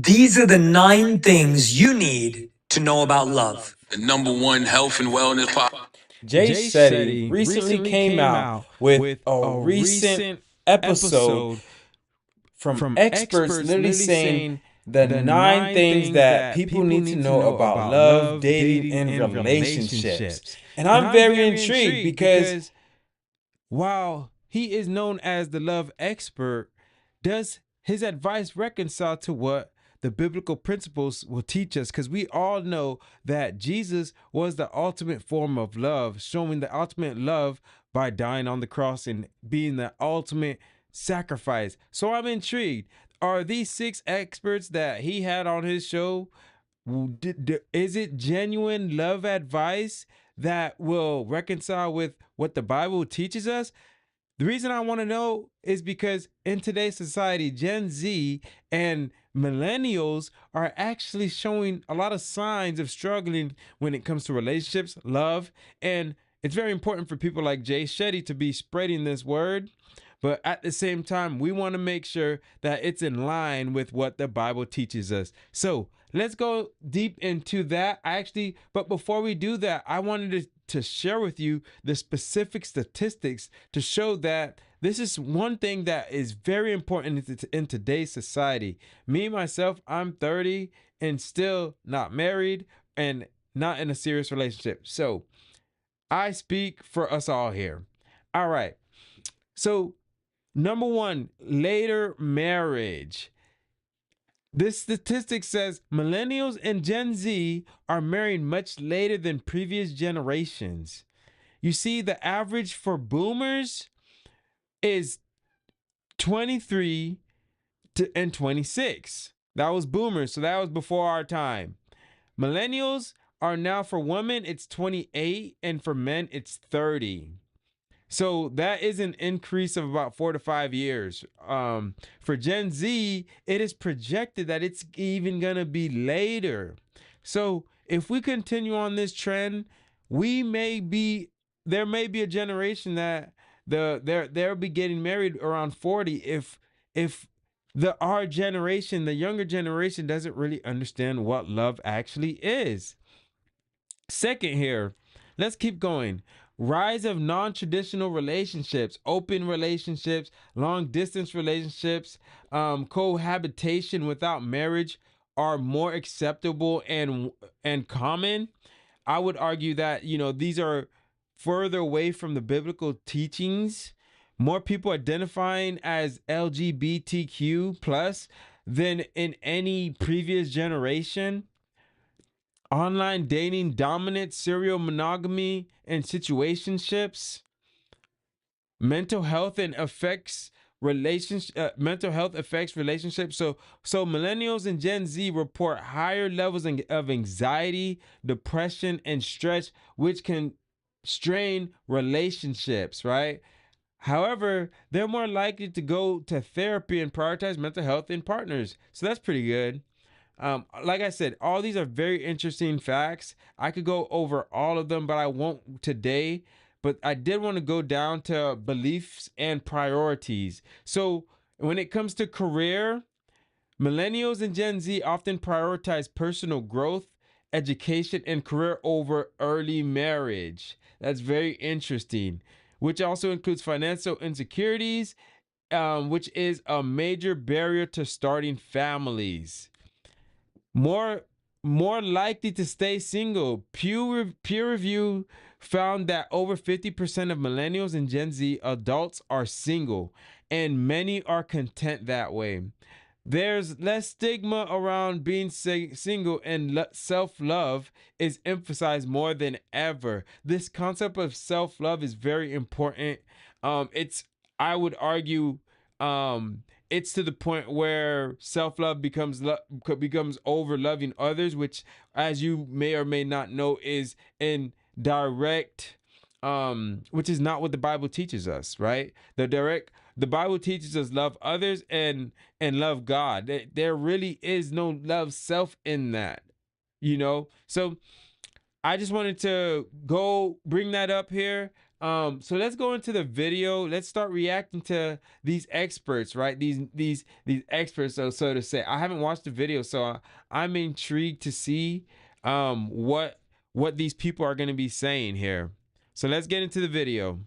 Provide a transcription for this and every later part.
These are the 9 things you need to know about love. The number one health and wellness Shetty recently came out with a recent episode from experts literally saying the 9 things that people need to know about love, dating, and relationships. And I'm very intrigued because while he is known as the love expert, does his advice reconcile to what the biblical principles will teach us? Because we all know that Jesus was the ultimate form of love, showing the ultimate love by dying on the cross and being the ultimate sacrifice. So I'm intrigued. Are these 6 experts that he had on his show, is it genuine love advice that will reconcile with what the Bible teaches us? The reason I want to know is because in today's society, Gen Z and millennials are actually showing a lot of signs of struggling when it comes to relationships, love, and it's very important for people like Jay Shetty to be spreading this word. But at the same time, we want to make sure that it's in line with what the Bible teaches us. So let's go deep into that. But before we do that, I wanted to share with you the specific statistics to show that this is one thing that is very important in today's society. Me, myself, I'm 30 and still not married and not in a serious relationship. So I speak for us all here. All right. So number 1, later marriage. This statistic says millennials and Gen Z are married much later than previous generations. You see, the average for boomers is 23 and 26. That was boomers, so that was before our time. Millennials are now, for women, it's 28, and for men, it's 30. So that is an increase of about 4 to 5 years. For Gen Z, it is projected that it's even going to be later. So if we continue on this trend, there may be a generation that they'll be getting married around 40 if our generation, the younger generation, doesn't really understand what love actually is. Second here, let's keep going. Rise of non-traditional relationships, open relationships, long-distance relationships, cohabitation without marriage are more acceptable and common. I would argue that, these are further away from the biblical teachings. More people identifying as LGBTQ plus than in any previous generation. Online dating, dominant, serial monogamy, and situationships. Mental health affects relationships. So millennials and Gen Z report higher levels of anxiety, depression, and stress, which can strain relationships, right? However, they're more likely to go to therapy and prioritize mental health in partners. So that's pretty good. Like I said, all these are very interesting facts. I could go over all of them, but I won't today. But I did want to go down to beliefs and priorities. So when it comes to career, millennials and Gen Z often prioritize personal growth, education, and career over early marriage. That's very interesting, which also includes financial insecurities, which is a major barrier to starting families. More likely to stay single. Peer review found that over 50% of millennials and Gen Z adults are single, and many are content that way. There's less stigma around being single, and self-love is emphasized more than ever. This concept of self-love is very important. I would argue, it's to the point where self-love becomes over loving others, which, as you may or may not know, is in direct, which is not what the Bible teaches us, right? The Bible teaches us love others and love God. There really is no love self in that, So I just wanted to go bring that up here. So let's go into the video. Let's start reacting to these experts, right? These experts, so to say. I haven't watched the video, so I'm intrigued to see what these people are going to be saying here. So let's get into the video.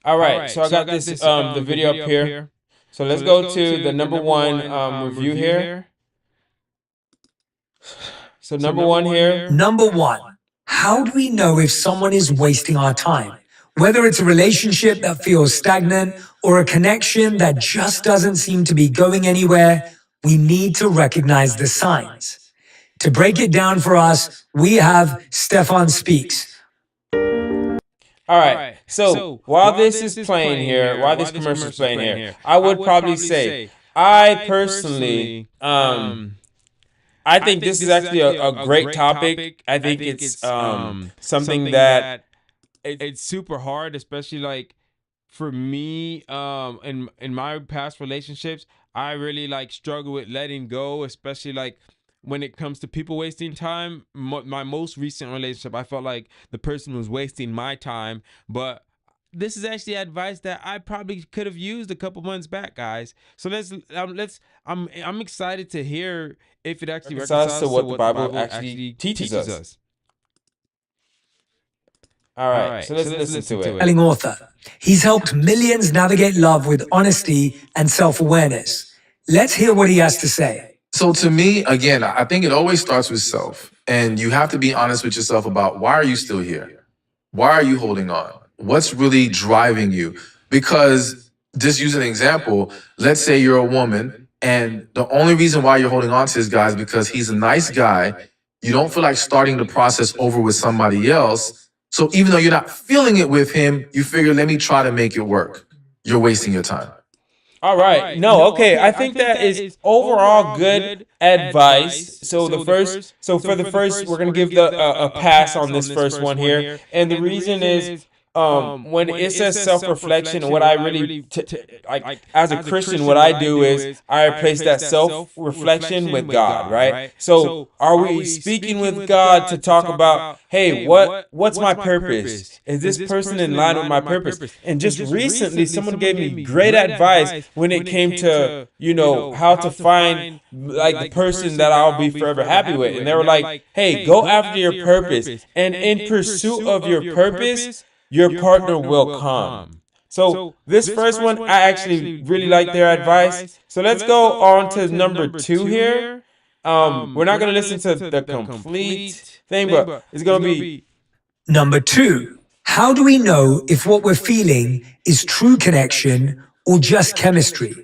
All right, so I got this the video up here. So let's go to the number one review here. So number one here. Number one, how do we know if someone is wasting our time? Whether it's a relationship that feels stagnant or a connection that just doesn't seem to be going anywhere, we need to recognize the signs. To break it down for us, we have Stefan Speaks. All right, so while this is playing here, while this commercial is playing here, I would probably say, I personally, I think this is actually a great topic. I think it's something that it's super hard, especially like for me, in my past relationships, I really like struggle with letting go, especially like when it comes to people wasting time. My most recent relationship, I felt like the person was wasting my time, but this is actually advice that I probably could have used a couple months back, guys. So I'm excited to hear if it actually reconciles to what the Bible actually teaches us. All right, so let's listen to it. Telling author. He's helped millions navigate love with honesty and self-awareness. Let's hear what he has to say. So to me, again, I think it always starts with self. And you have to be honest with yourself about, why are you still here? Why are you holding on? What's really driving you? Because, just use an example, let's say you're a woman and the only reason why you're holding on to this guy is because he's a nice guy. You don't feel like starting the process over with somebody else. So even though you're not feeling it with him, you figure, let me try to make it work. You're wasting your time. All right. No, okay. I think that is overall good advice. So the first, for the first, we're gonna give a pass on this first one here, and the reason is when it says self-reflection, what I really like as a Christian, what I do is I replace that self-reflection with God, right? So are we speaking with God to talk about, hey, what's my purpose? Is this person in line with my purpose? And just recently, someone gave me great advice when it came to, you know, how to find like the person that I'll be forever happy with. And they were like, hey, go after your purpose. And in pursuit of your purpose, your partner will come. So this first one, I actually really like their advice. So let's go on to number 2 here. We're not going to listen to the complete thing, but it's going to be Number 2, how do we know if what we're feeling is true connection or just chemistry?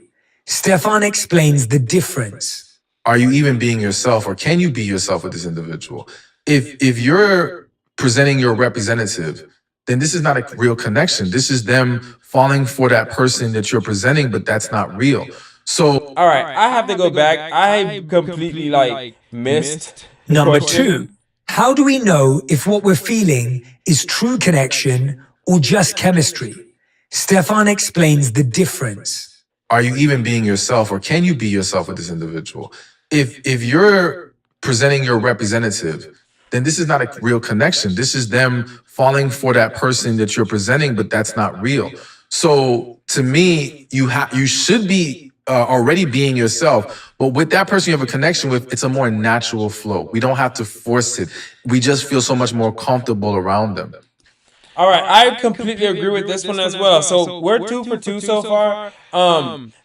Stefan explains the difference. Are you even being yourself, or can you be yourself with this individual? If you're presenting your representative, then this is not a real connection. This is them falling for that person that you're presenting, but that's not real. So, all right, I have to go back. I completely like missed Number 2, how do we know if what we're feeling is true connection or just chemistry? Stefan explains the difference. are you even being yourself, or can you be yourself with this individual? If you're presenting your representative, then this is not a real connection. This is them falling for that person that you're presenting, but that's not real. So to me, you should be already being yourself, but with that person you have a connection with, it's a more natural flow. We don't have to force it. We just feel so much more comfortable around them. All right, I completely agree with this one as well. So we're 2 for 2 so far.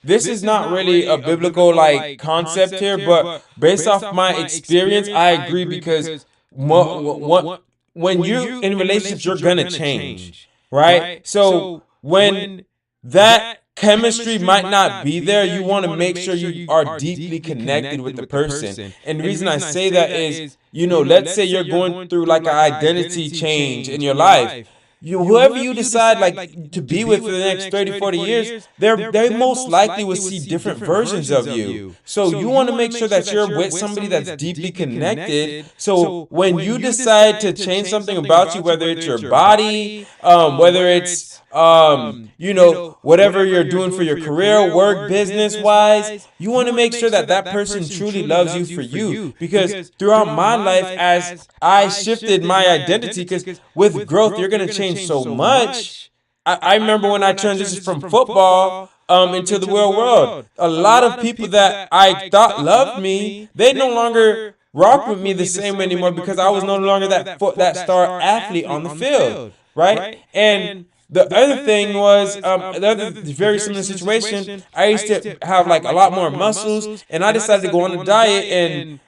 This is not really a biblical like concept here, but based off my experience, I agree because when you're in relationships, you're gonna change, right? So when that chemistry might not be there, you want to make sure you are deeply connected with the person. And the reason I say that is, let's say you're going through like an identity change in your life. Whoever you decide like to be with for the next 30, 40 years, they most likely will see different versions of you. So you want to make sure that you're with somebody that's deeply connected. So when you decide to change something about you, whether it's your body, whether it's whatever you're doing for your career, work, business wise, you want to make sure that that person truly loves you for you. Because throughout my life, as I shifted my identity, because with growth, you're going to change so much. I remember when I transitioned from football into the real world, a lot of people that I thought loved me, they no longer rock with me the same way anymore because I was no longer that star athlete on the field, right? And the other thing was, the other very similar situation, I used to have like a lot more muscles, and I decided to go on a diet and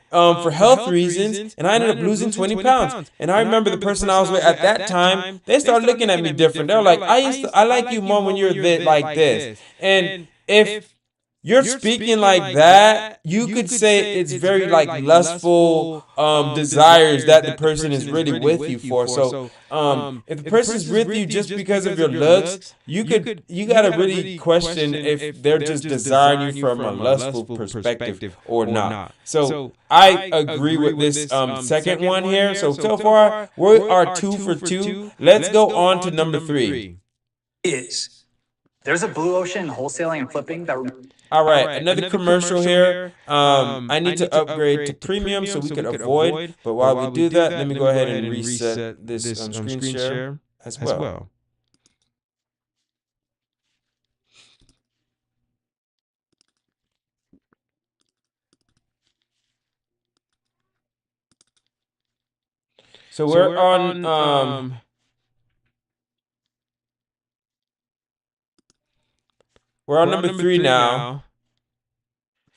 for health reasons, and I ended up losing 20 pounds. And I remember the person I was with at that time, they started looking at me different. They were like, I like you more when you're like this. And if you're speaking like that, you could say it's very like lustful desires that the person is really with you for. So if the person is with you just because of your looks, you gotta really question if they're just desiring you from a lustful perspective or not. So I agree with this second one here. So far we are 2 for 2. Let's go on to number 3. There's a blue ocean wholesaling and flipping that. All right, another commercial here. I need to upgrade to premium so we could avoid. But while we do that, let me go ahead and reset this screen share as well. So we're on number 3 now.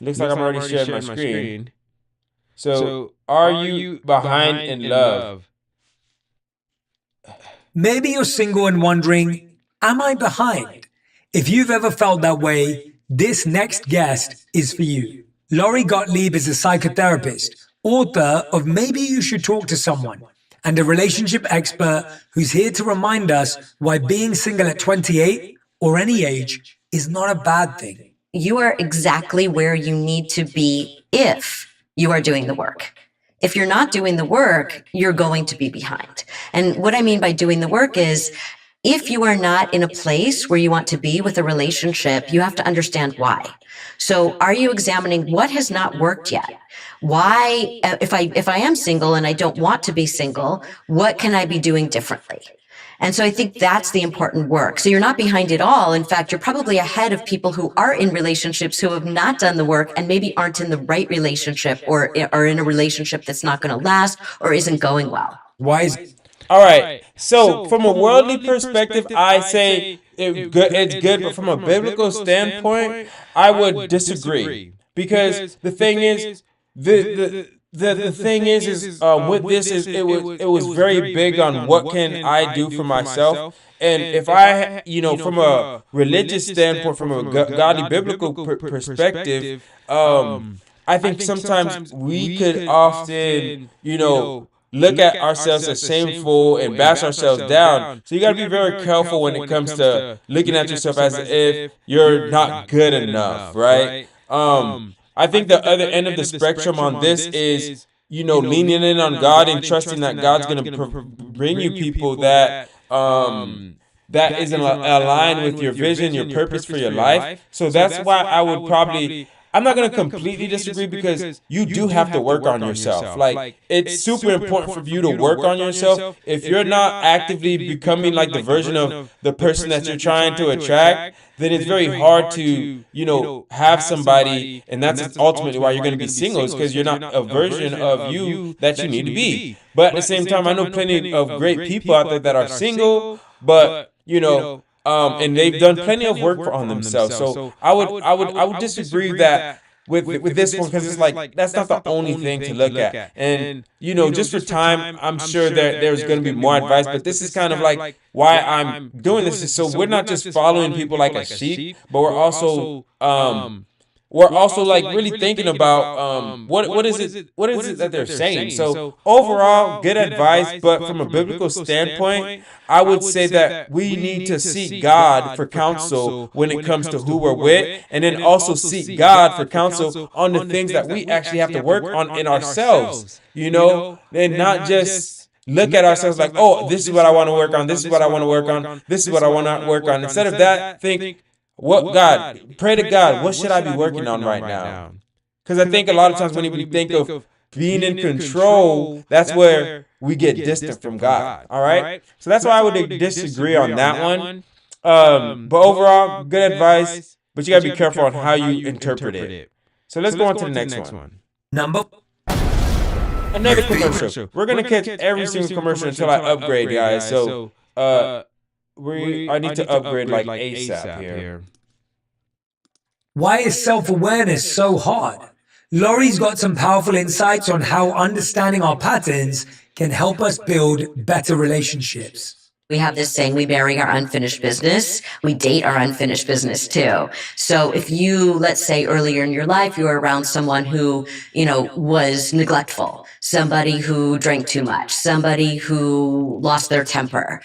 Looks like I'm already sharing my screen. So, are you behind in love? Maybe you're single and wondering, am I behind? If you've ever felt that way, this next guest is for you. Lori Gottlieb is a psychotherapist, author of Maybe You Should Talk to Someone, and a relationship expert who's here to remind us why being single at 28 or any age is not a bad thing. You are exactly where you need to be if you are doing the work. If you're not doing the work, you're going to be behind. And what I mean by doing the work is, if you are not in a place where you want to be with a relationship, you have to understand why. So are you examining what has not worked yet? Why, if I am single and I don't want to be single, what can I be doing differently? And so I think that's the important work. So you're not behind at all. In fact, you're probably ahead of people who are in relationships who have not done the work and maybe aren't in the right relationship or are in a relationship that's not going to last or isn't going well. Why is All right. So from a worldly perspective, I say it's good, but from a biblical standpoint, I would disagree because the thing is, the thing is with this is it was very big on what can I do for myself. And if I, from a religious standpoint, from a godly biblical perspective, I think sometimes we could often, look at ourselves as shameful and bash ourselves down. So you got to be very careful when it comes to looking at yourself as if you're not good enough, right? I think the other end of the spectrum on this is, leaning in on God and trusting that God's going to bring you people that is aligned with your vision, your purpose for your life. So that's why I would probably I'm not going to completely disagree because you do have to work on yourself. Like, it's super important for you to work on yourself. If you're not actively becoming like the version of the person that you're trying to attract, then it's very hard to, have somebody, and that's ultimately why you're going to be single, is because you're not a version of you that you need to be. But at the same time, I know plenty of great people out there that are single, but, and they've done plenty of work on themselves. So I would disagree that with this one, because it's like that's not the only thing to look at. And just for time, I'm sure that there's going to be more advice, but this is kind of like why I'm doing this, is so we're not just following people like a sheep, but we're also like really thinking about what is it that they're saying. So overall, good advice, but from a biblical standpoint, I would say that we need to seek God for counsel when it comes to who we're with, and then also seek God for counsel on the things that we actually have to work on in ourselves, and not just look at ourselves like, oh, this is what I want to work on, this is what I want to work on, this is what I want to work on. Instead of that, think, pray to God, what should I be working on right now? Because I think a lot of times when we think of being in control, that's where we get distant from God. All right? So that's why I would disagree on that one. But overall, good advice, but you got to be careful on how you interpret it. So let's go on to the next one. Another commercial. We're going to catch every single commercial until I upgrade, guys. So, I need to upgrade like ASAP here. Why is self-awareness so hard? Laurie's got some powerful insights on how understanding our patterns can help us build better relationships. We have this saying, we marry our unfinished business. We date our unfinished business too. So if you, let's say earlier in your life, you were around someone who, was neglectful, somebody who drank too much, somebody who lost their temper,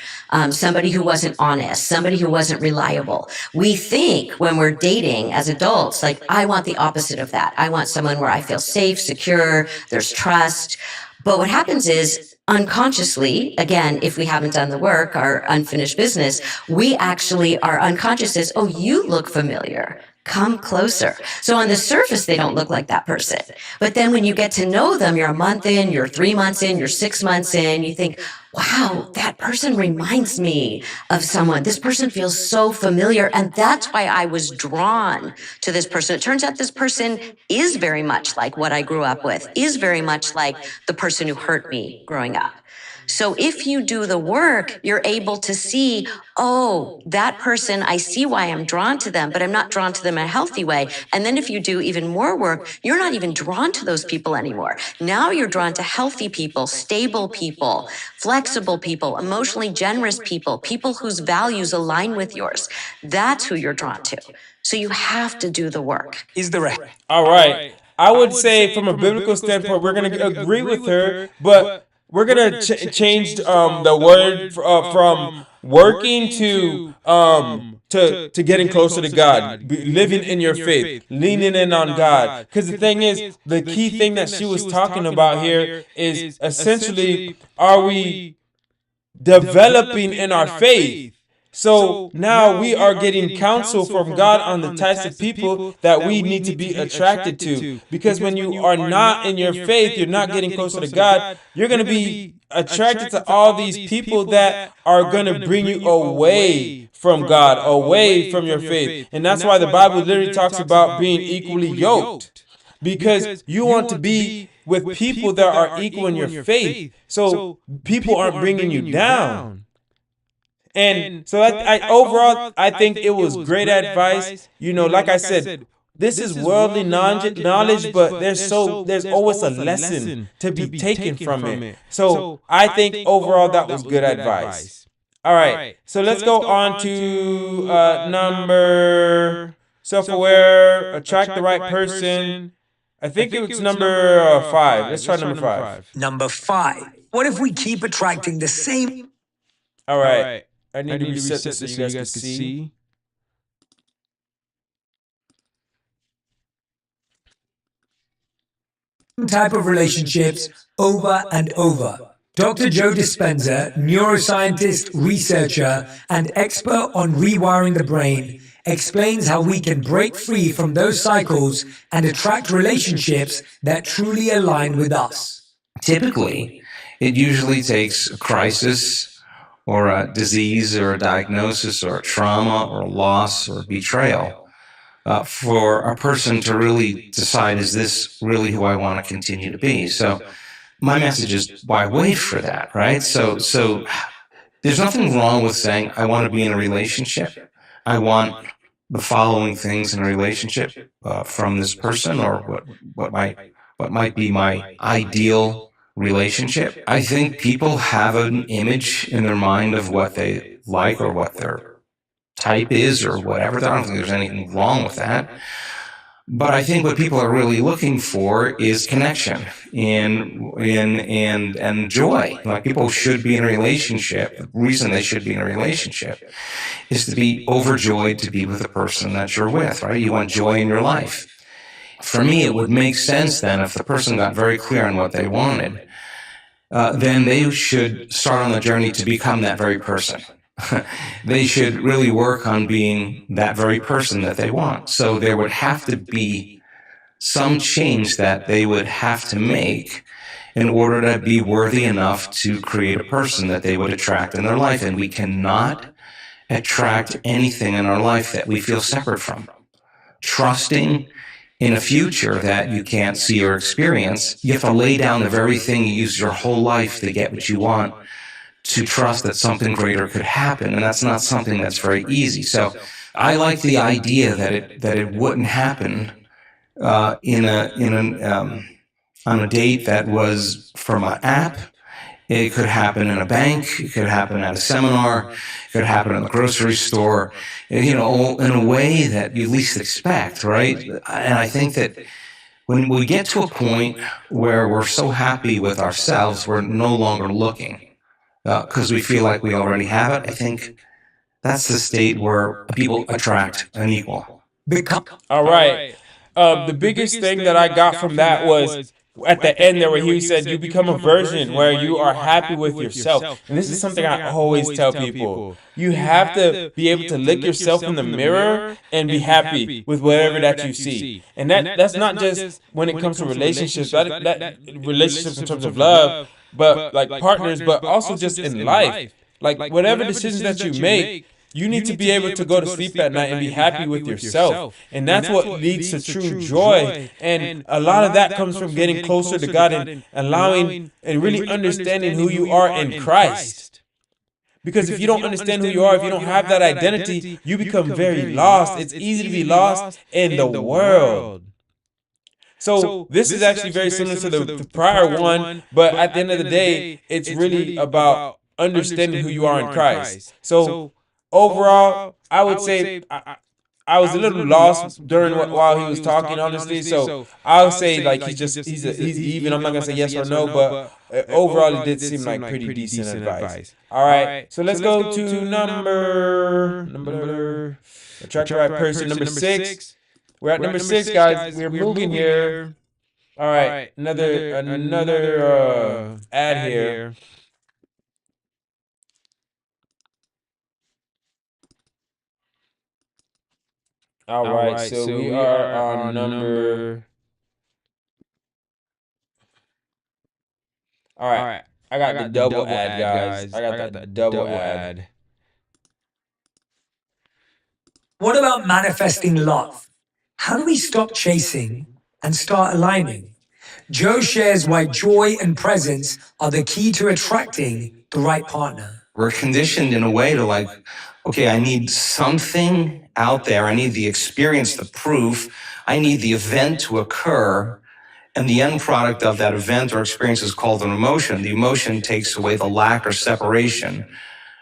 somebody who wasn't honest, somebody who wasn't reliable. We think when we're dating as adults, like, I want the opposite of that. I want someone where I feel safe, secure, there's trust. But what happens is, unconsciously, again, if we haven't done the work, our unfinished business, we actually, our unconscious says, oh, you look familiar. Come closer. So on the surface, they don't look like that person. But then when you get to know them, you're a month in, you're 3 months in, you're 6 months in, you think, wow, that person reminds me of someone. This person feels so familiar. And that's why I was drawn to this person. It turns out this person is very much like what I grew up with, is very much like the person who hurt me growing up. So if you do the work, you're able to see, oh, that person, I see why I'm drawn to them, but I'm not drawn to them in a healthy way. And then if you do even more work, you're not even drawn to those people anymore. Now you're drawn to healthy people, stable people, flexible people, emotionally generous people, people whose values align with yours. That's who you're drawn to. So you have to do the work. All right. I would say from a biblical standpoint, we're going to agree with her, but we're gonna change the word from working to getting closer to God, living in your faith, leaning in on God. Because the thing is, the key thing that she was talking about here is essentially, are we developing in our faith? So now we are getting counsel from God on the types of people that we need to be attracted to. Because when you are not in your faith, you're not getting closer to God, you're going to be attracted to all these people that are going to bring you away from God, away from your faith. And that's why the Bible literally talks about being equally yoked. Because you want to be with people that are equal in your faith. So people aren't bringing you down. And so overall, I think it was great advice. Like I said, this is worldly knowledge, but there's always a lesson to be taken from it. So I think overall that was good advice. All right, so let's go on to number self-aware, attract the right person. I think it's number 5. Let's try number 5. Number 5. What if we keep attracting the same? All right. I need to reset this so you guys can see. Type of relationships over and over. Dr. Joe Dispenza, neuroscientist, researcher, and expert on rewiring the brain, explains how we can break free from those cycles and attract relationships that truly align with us. Typically, it usually takes a crisis or a disease or a diagnosis or a trauma or a loss or betrayal for a person to really decide, is this really who I want to continue to be? So my message is, why wait for that, right? So there's nothing wrong with saying, I want to be in a relationship. I want the following things in a relationship from this person, or what might be my ideal relationship. I think people have an image in their mind of what they like or what their type is or whatever. I don't think there's anything wrong with that. But I think what people are really looking for is connection and joy. Like, people should be in a relationship. The reason they should be in a relationship is to be overjoyed to be with the person that you're with, right? You want joy in your life. For me, it would make sense then if the person got very clear on what they wanted, then they should start on the journey to become that very person. They should really work on being that very person that they want. So there would have to be some change that they would have to make in order to be worthy enough to create a person that they would attract in their life. And we cannot attract anything in our life that we feel separate from. Trusting in a future that you can't see or experience, you have to lay down the very thing you used your whole life to get what you want, to trust that something greater could happen. And that's not something that's very easy. So I like the idea that it wouldn't happen on a date that was from an app. It could happen in a bank. It could happen at a seminar. It could happen in the grocery store, in a way that you least expect, right? And I think that when we get to a point where we're so happy with ourselves, we're no longer looking, because we feel like we already have it. I think that's the state where people attract an equal. All right. The biggest thing that I got from that was at the end there where he said you become a version where you are happy with yourself. And this is something I always tell people. You have to be able to look yourself in the mirror and be happy with whatever that you see. And that's not just when it comes to relationships, that relationships in terms of love, but like partners, but also just in life. Like whatever decisions that you make, you need to be able to go to sleep at night and be happy with yourself. And that's what leads to true joy. And a lot of that comes from getting closer to God and allowing and really understanding who you are in Christ. Because if you don't understand who you are, if you don't have that identity, you become very lost. It's easy to be lost in the world. So this is actually very similar to the prior one, but at the end of the day, it's really about understanding who you are in Christ. So overall, I would say I was a little lost during while he was talking, honestly. So I would say like he's even. I'm not gonna say yes or no, but overall it did seem like pretty decent advice. All right, so let's go to number attract the right person. Number 6. We're at number 6, guys. We're moving here. All right, another ad here. All right, so we are on number. All right, I got the double ad, guys. I got the double ad. What about manifesting love? How do we stop chasing and start aligning? Joe shares why joy and presence are the key to attracting the right partner. We're conditioned in a way to like, okay, I need something out there. I need the experience, the proof. I need the event to occur. And the end product of that event or experience is called an emotion. The emotion takes away the lack or separation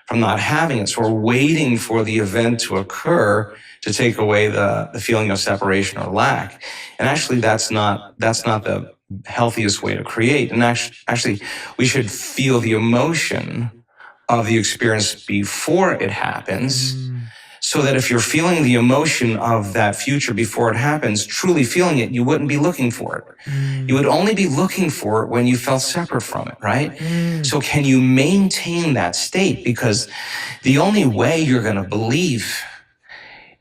from not having it. So we're waiting for the event to occur to take away the feeling of separation or lack. And actually, that's not the healthiest way to create. And actually, we should feel the emotion of the experience before it happens, so that if you're feeling the emotion of that future before it happens, truly feeling it, you wouldn't be looking for it. You would only be looking for it when you felt separate from it, right? So can you maintain that state? Because the only way you're going to believe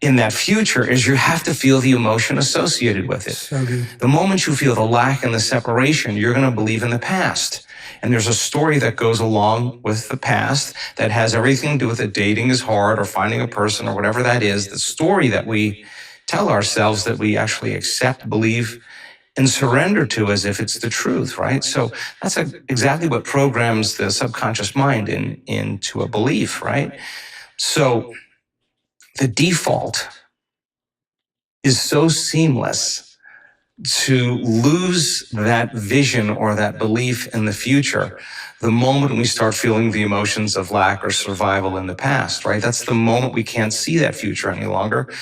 in that future is you have to feel the emotion associated with it. So good. The moment you feel the lack and the separation, you're going to believe in the past. And there's a story that goes along with the past that has everything to do with it. Dating is hard, or finding a person, or whatever that is. The story that we tell ourselves that we actually accept, believe, and surrender to as if it's the truth, right? So that's exactly what programs the subconscious mind into a belief, right? So the default is so seamless to lose that vision or that belief in the future the moment we start feeling the emotions of lack or survival in the past, right? That's the moment we can't see that future any longer,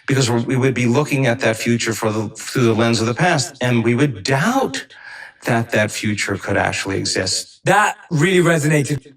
because we would be looking at that future through the lens of the past, and we would doubt that future could actually exist. That really resonated.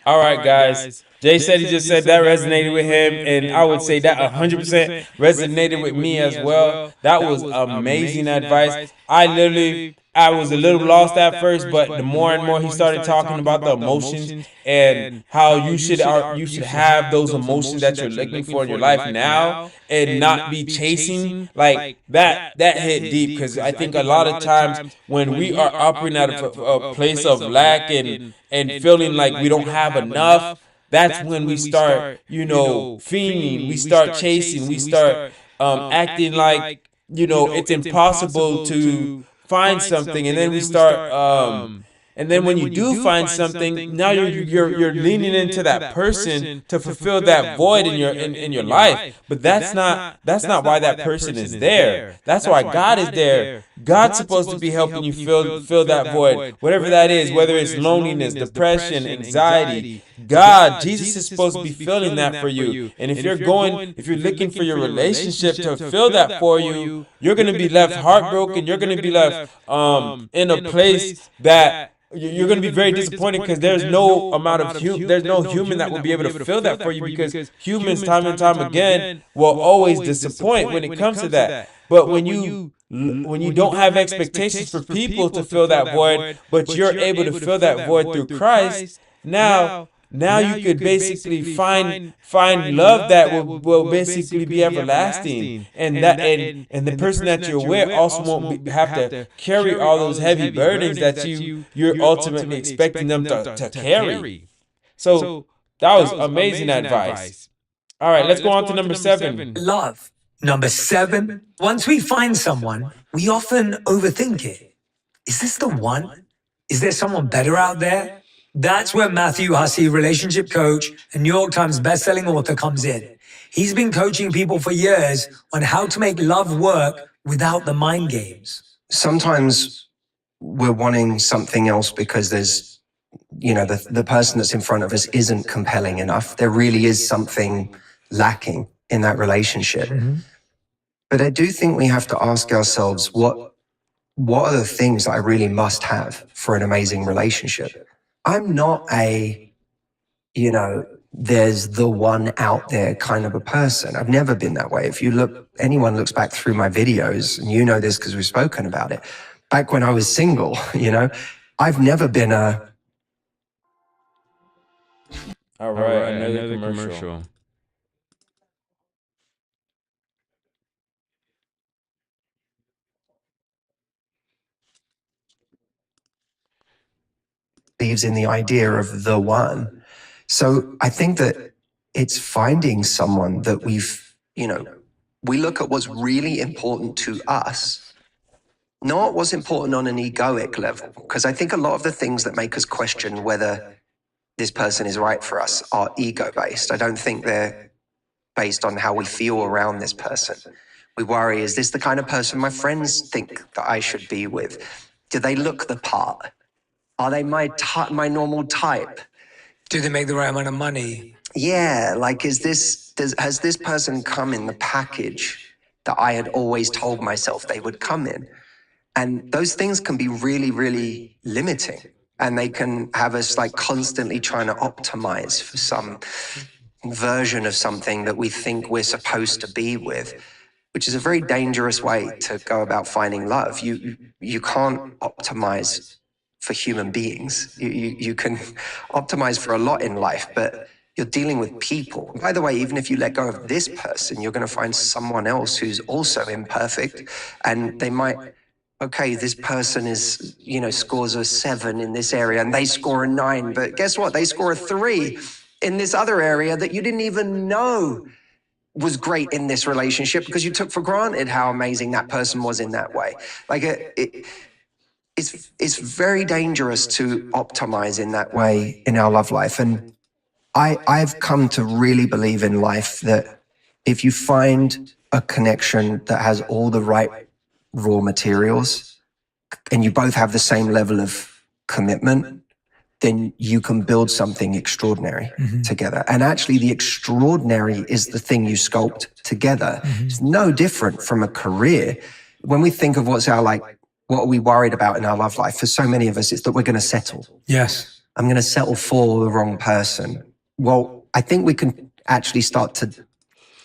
All right, guys. Jay said he just said that resonated with him, and I would say that 100% resonated with me as well. That was amazing advice. I was a little lost at first, but the more and more he started talking about the emotions and how you should have those emotions that you're looking for in your life now and not be chasing, like that hit deep, because I think a lot of times when we are operating out of a place of lack and feeling like we don't have enough, that's when we start, fiending, we start chasing, we start acting like, it's impossible to find something, and then we start and then when you do find something, now you're leaning into that person to fulfill that void in your life. But that's not why that person is there. That's why God is there. God's supposed to be helping you fill that void, whatever that is, whether it's loneliness, depression, anxiety. Jesus is supposed to be filling that for you. And if you're looking for your relationship to fill that for you, you're going to be left heartbroken. You're going to be left in a place that you're going to be very disappointed, because there's no human that will be able to fill that for you, because humans time and time again will always disappoint when it comes to that. But when you don't have expectations for people to fill that void, but you're able to fill that void through Christ, now you could basically find love that will basically be everlasting, and the person that you're with also won't have to carry all those heavy burdens that you're ultimately expecting them to carry. So that was amazing advice. All right, let's go on to number 7. Love. Number 7, once we find someone, we often overthink it. Is this the one? Is there someone better out there? That's where Matthew Hussey, relationship coach and New York Times bestselling author, comes in. He's been coaching people for years on how to make love work without the mind games. Sometimes we're wanting something else because there's, the person that's in front of us isn't compelling enough. There really is something lacking in that relationship. Mm-hmm. But I do think we have to ask ourselves, what are the things that I really must have for an amazing relationship? I'm not there's the one out there kind of a person. I've never been that way. If anyone looks back through my videos, and you know this because we've spoken about it, back when I was single, I've never been All right, another commercial. believes in the idea of the one. So I think that it's finding someone that we look at what's really important to us, not what's important on an egoic level. Because I think a lot of the things that make us question whether this person is right for us are ego-based. I don't think they're based on how we feel around this person. We worry, is this the kind of person my friends think that I should be with? Do they look the part? Are they my normal type? Do they make the right amount of money? Yeah, like has this person come in the package that I had always told myself they would come in? And those things can be really, really limiting. And they can have us like constantly trying to optimize for some version of something that we think we're supposed to be with, which is a very dangerous way to go about finding love. You can't optimize for human beings. You can optimize for a lot in life, but You're dealing with people. And by the way, even if you let go of this person, you're going to find someone else who's also imperfect, and they might, okay, this person is, scores a 7 in this area and they score a 9, but guess what? They score a 3 in this other area that you didn't even know was great in this relationship because you took for granted how amazing that person was in that way. Like it's very dangerous to optimize in that way in our love life. And I've come to really believe in life that if you find a connection that has all the right raw materials and you both have the same level of commitment, then you can build something extraordinary together. And actually the extraordinary is the thing you sculpt together. It's no different from a career. When we think of what are we worried about in our love life? For so many of us, it's that we're going to settle. Yes. I'm going to settle for the wrong person. Well, I think we can actually start to.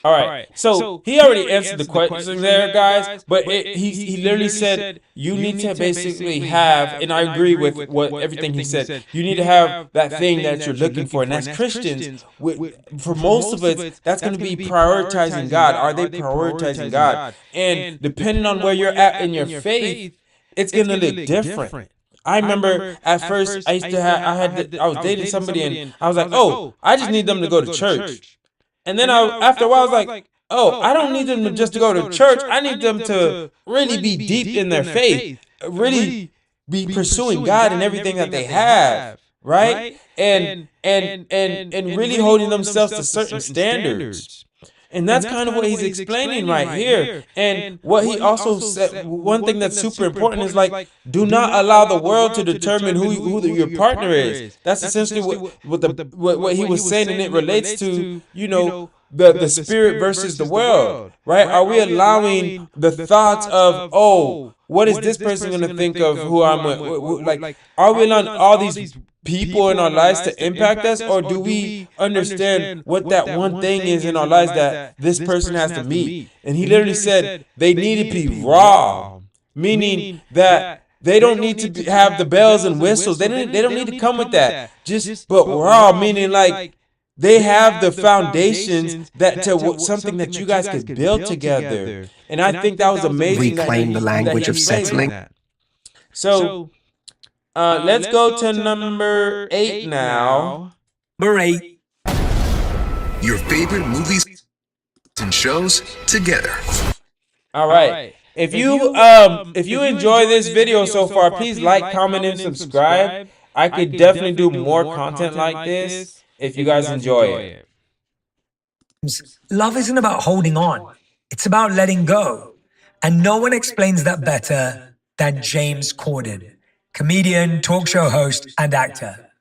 All right. So he already answered the question there, guys. But he literally said you need to basically have, and I agree with everything he said. You need to have that thing that you're looking for, and that's Christians. For most of us, that's going to be prioritizing God. Are they prioritizing God? And depending on where you're at in your faith, it's going to look different. I remember at first I was dating somebody and I was like, oh, I just need them to go to church. And then after a while, I was like, oh, I don't need them to just go to church. I need them to really be deep in their faith, really be pursuing God and everything that they have, right? And really holding themselves to certain standards. And that's kind of what he's explaining right here. And what he also said, one thing that's super important is do not allow the world to determine who your partner is. That's essentially what he was saying, and it relates to, the spirit versus the world, right? Are we allowing the thoughts of, oh, what is this person going to think of who I'm with? Are we allowing all these people in our lives to impact us, or do we understand what that one thing is in our lives that this person has to meet? And he literally said they need to be raw, meaning that they don't need to have the bells and whistles. They don't need to come with that. But raw, meaning they have the foundations something that you guys could build together. And I think that was amazing. Reclaim the language of settling. So let's go to number 8 now. Number 8. Your favorite movies and shows together. All right. If you enjoy this video so far, please like, comment, and subscribe. I could definitely do more content like this if you guys enjoy it. Love isn't about holding on. It's about letting go. And no one explains that better than James Corden, comedian, talk show host, and actor.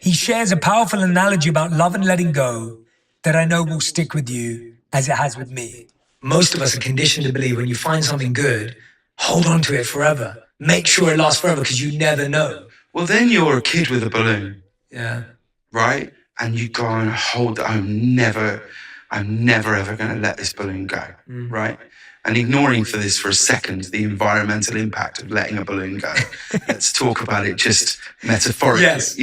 He shares a powerful analogy about love and letting go that I know will stick with you as it has with me. Most of us are conditioned to believe when you find something good, hold on to it forever. Make sure it lasts forever because you never know. Well, then you're a kid with a balloon. Yeah. Right? And you go and hold, I'm never ever going to let this balloon go. Right? And ignoring for a second the environmental impact of letting a balloon go. Let's talk about it just metaphorically. Yes.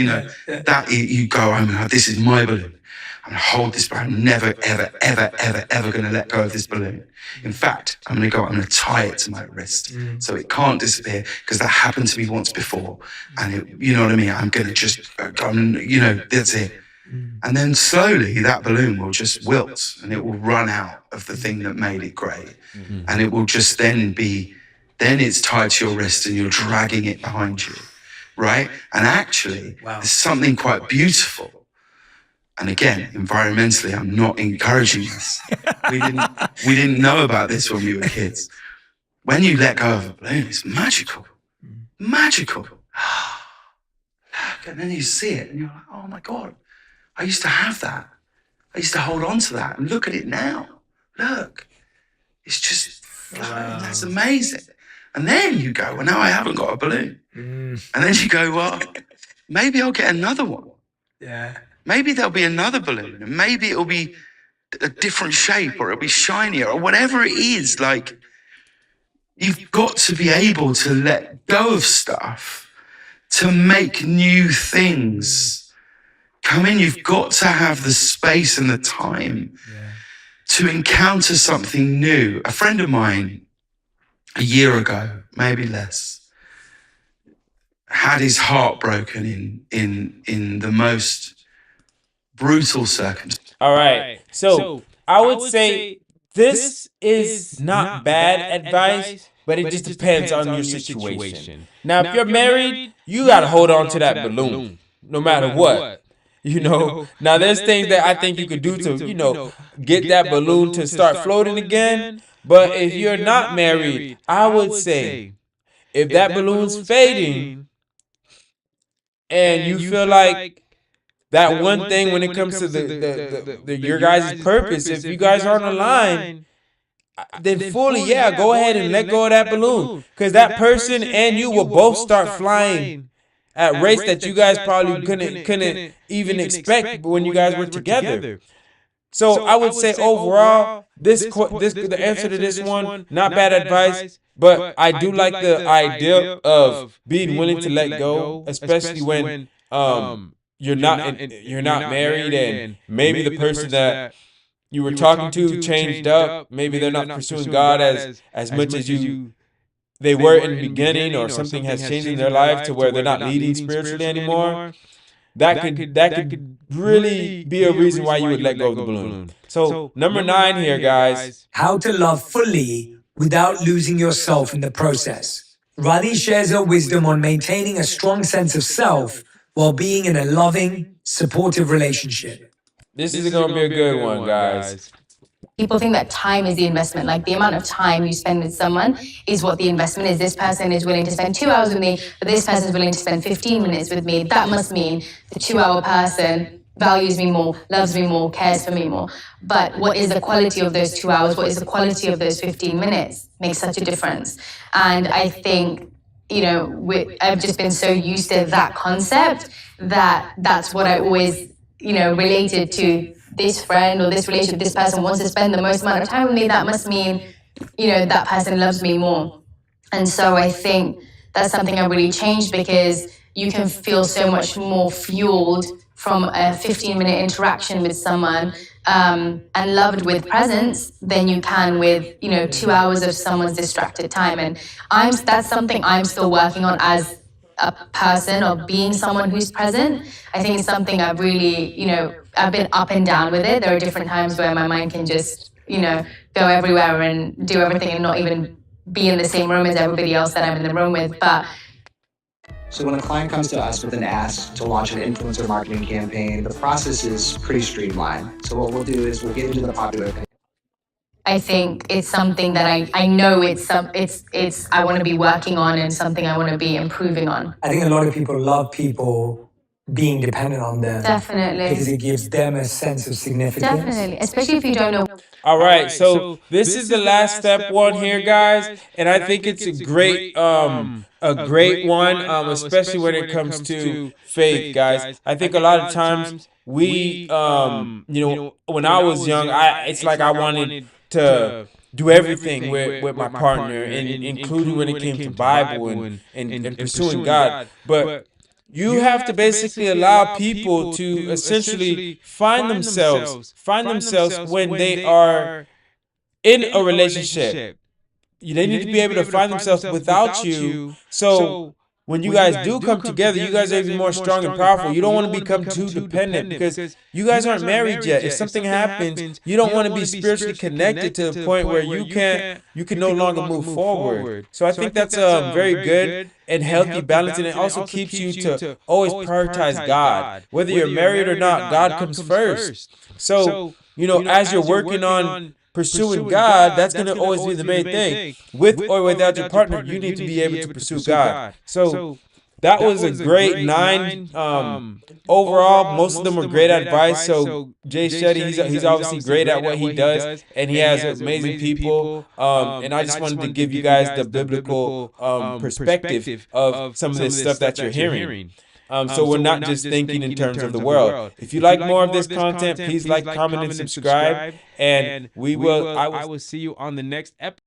That you go, this is my balloon. I'm going to hold this balloon. I'm never, ever going to let go of this balloon. In fact, I'm going to tie it to my wrist so it can't disappear, because that happened to me once before. And you know what I mean? I'm going to just, that's it. And then slowly that balloon will just wilt and it will run out of the thing that made it great. And it will just then it's tied to your wrist and you're dragging it behind you, right? And actually, there's something quite beautiful. And again, environmentally, I'm not encouraging this. We didn't know about this when we were kids. When you let go of a balloon, it's magical. Magical. Look, and then you see it and you're like, oh my God, I used to have that. I used to hold on to that, and look at it now. Look, it's just floating. That's amazing. And then you go, well, now I haven't got a balloon. And then you go, well, maybe I'll get another one. Yeah. Maybe there'll be another balloon, and maybe it'll be a different shape, or it'll be shinier, or whatever it is. You've got to be able to let go of stuff to make new things come in. You've got to have the space and the time to encounter something new. A friend of mine, a year ago, maybe less, had his heart broken in the most brutal circumstances. All right. So I would say this is not bad advice, but it just depends on your situation. Now, if you're married, you got to hold on to that balloon no matter what. You know, now there's things that I think you could do to, get that balloon to start floating again. But if you're not married, I would say if that balloon's fading and you feel like that one thing when it comes to the your guys' purpose, if you guys aren't aligned, then fully, go ahead and let go of that balloon. Because that person and you will both start flying at rates that you guys probably couldn't even expect when you guys were together. So I would say overall, the answer to this one, not bad advice, but I do like the idea of being willing to let go, especially when you're not married and maybe the person that you were talking to changed up. Maybe they're not pursuing God as much as they were in the beginning, or something has changed in their life to where they're not leading spiritually anymore. That could really be a reason why you would let go of the balloon. So number 9 here, guys. How to love fully without losing yourself in the process. Radhi shares her wisdom on maintaining a strong sense of self while being in a loving, supportive relationship. This is going to be a good one, guys. People think that time is the investment, like the amount of time you spend with someone is what the investment is. This person is willing to spend 2 hours with me, but this person is willing to spend 15 minutes with me. That must mean the 2-hour person values me more, loves me more, cares for me more. But what is the quality of those 2 hours? What is the quality of those 15 minutes? Makes such a difference. And I think, I've just been so used to that concept that's what I always, related to. This friend or this relationship, this person wants to spend the most amount of time with me, that must mean, that person loves me more. And so I think that's something I really changed, because you can feel so much more fueled from a 15-minute interaction with someone and loved with presence than you can with, 2 hours of someone's distracted time. And that's something I'm still working on as a person, or being someone who's present. I think it's something I've really, I've been up and down with it. There are different times where my mind can just, go everywhere and do everything and not even be in the same room as everybody else that I'm in the room with. But So when a client comes to us with an ask to launch an influencer marketing campaign, the process is pretty streamlined. So what we'll do is we'll get into the popular opinion. I think it's something that I know it's I want to be working on, and something I want to be improving on. I think a lot of people love people being dependent on them. Definitely. Because it gives them a sense of significance. Definitely, especially if you don't know. All right, so this is the last step one here, guys, and I think it's a great one, especially when it comes to faith, guys. I think a lot of times we, when I was young, it's like I wanted to do everything with my partner, and including when it came to Bible and pursuing God. But you have to basically allow people to essentially find themselves when they are in a relationship. They need to be able to find themselves without you. So when you guys do come together, you guys are even more strong and powerful. You don't want to become too dependent, because you guys aren't married yet. If something happens, you don't want to be spiritually connected to the point where you can no longer move forward. So I think that's a very good and healthy balance, and it also keeps you to always prioritize God. Whether you're married or not, God comes first. So, as you're working on pursuing God, that's going to always be the main thing. With or without your partner, you need to be able to pursue God. So that was a great 9. Overall, most of them were great advice. So Jay Shetty, he's obviously great at what he does, and he has amazing people. And I just wanted to give you guys the biblical perspective of some of this stuff that you're hearing. So we're not just thinking in terms of the world. If you like more of this content, please like, comment, and subscribe. And I will see you on the next episode.